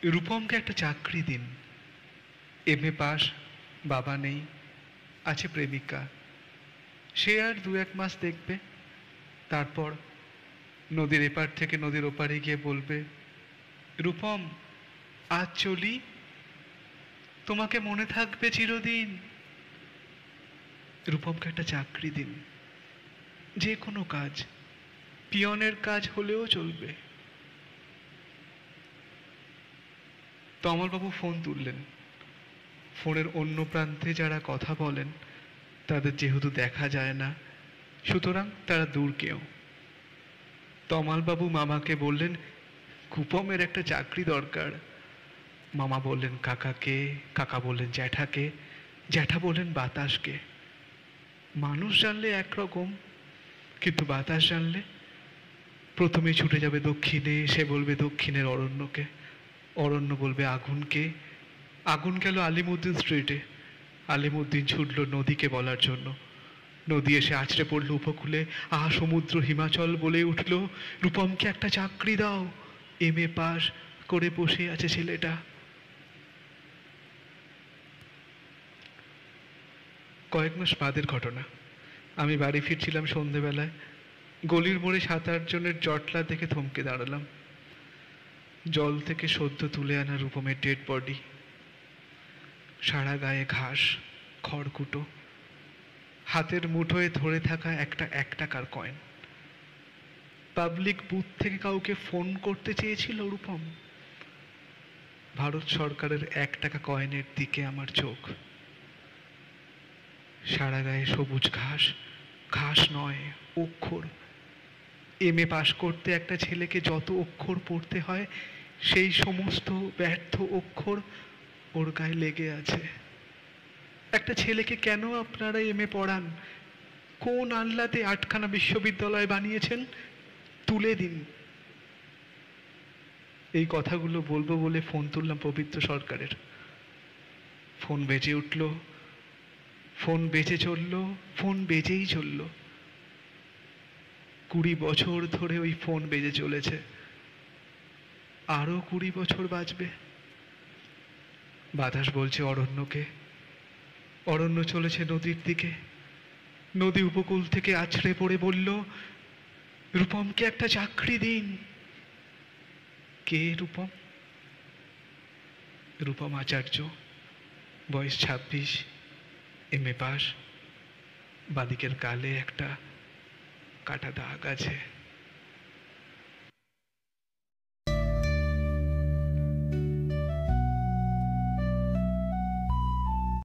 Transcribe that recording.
রূপমকে একটা চাকরি দিন। এমএ পাস, বাবা নেই, আছে প্রেমিকা। সে আর 2-1 মাস দেখবে, তারপর নদীর এপার থেকে নদীর ওপারে গিয়ে বলবে, রূপম আজ চলি, তোমাকে মনে থাকবে চিরদিন। রূপমকে একটা চাকরি দিন, যে কোনো কাজ, পিয়নের কাজ হলেও চলবে। তমালবাবু ফোন তুললেন। ফোনের অন্য প্রান্তে যারা কথা বলেন তাদের যেহেতু দেখা যায় না, সুতরাং তারা দূর কেউ। তমালবাবু মামাকে বললেন, কুপমের একটা চাকরি দরকার। মামা বললেন কাকাকে, কাকা বললেন জ্যাঠাকে, জ্যাঠা বললেন বাতাসকে। মানুষ জানলে একরকম, কিন্তু বাতাস জানলে প্রথমে ছুটে যাবে দক্ষিণে, সে বলবে দক্ষিণের অরণ্যকে, অরণ্য বলবে আগুনকে, আগুন গেল আলিমুদ্দিন স্ট্রিটে, আলিমুদ্দিন ছুটল নদীকে বলার জন্য, নদী এসে আছড়ে পড়ল উপকূলে, আহা সমুদ্র হিমাচল বলে উঠল, রূপমকে একটা চাকরি দাও, এমএ পাস করে বসে আছে ছেলেটা। কয়েক মাস বাদের ঘটনা। আমি বাড়ি ফিরছিলাম সন্ধেবেলায়। গলির মোড়ে 7-8 জনের জটলা দেখে থমকে দাঁড়ালাম। জল থেকে সদ্য তুলে আনা রূপমের ডেড বডি, সারা গায়ে ঘাস, খড়কুটো, হাতের মুঠোয় ধরে থাকা একটা 1 টাকার কয়েন। পাবলিক বুথ থেকে কাউকে ফোন করতে চেয়েছিল রূপম। ভারত সরকারের 1 টাকা কয়েনের দিকে আমার চোখ। সারা গায়ে সবুজ ঘাস, ঘাস নয় অক্ষর। এমএ পাশ করতে একটা ছেলেকে যত অক্ষর পড়তে হয়, সেই সমস্ত ব্যর্থ অক্ষর ওর গায়ে লেগে আছে। একটা ছেলেকে কেন আপনারা এমএ পড়ান? কোন আহ্লাদে 8খানা বিশ্ববিদ্যালয় বানিয়েছেন? তুলে দিন। এই কথাগুলো বলবো বলে ফোন তুললাম পবিত্র সরকারের। ফোন বেজে উঠল, ফোন বেজে চলল, ফোন বেজেই চলল। 20 বছর ধরে ওই ফোন বেজে চলেছে, আরো 20 বছর বাজবে। বাতাস বলছে অরণ্যকে, অরণ্য চলেছে নদীর দিকে। নদী উপকূল থেকে আছড়ে পড়ে বলল, রূপমকে একটা চাকরি দিন। কে রূপম? রূপম আচার্য, বয়স 26, এমএ পাস, বাদিকের গালে একটা কাটা দাগ আছে।